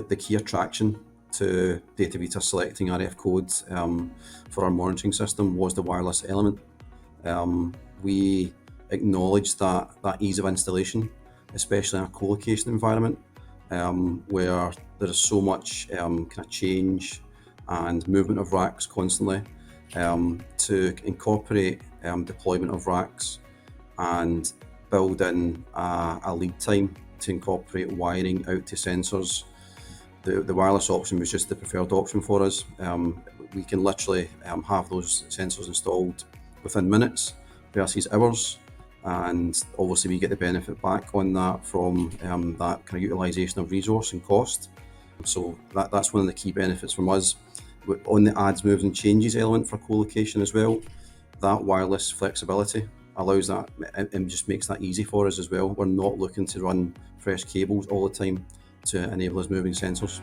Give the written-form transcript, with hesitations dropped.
The key attraction to DataVita selecting RF codes for our monitoring system was the wireless element. We acknowledged that ease of installation, especially in a colocation environment, where there is so much kind of change and movement of racks constantly. To incorporate deployment of racks and build in a lead time to incorporate wiring out to sensors. The wireless option was just the preferred option for us. We can literally have those sensors installed within minutes versus hours, and obviously we get the benefit back on that from that kind of utilisation of resource and cost. So that's one of the key benefits from us. On the adds, moves and changes element for colocation as well, that wireless flexibility allows that and just makes that easy for us as well. We're not looking to run fresh cables all the time to enable us moving sensors.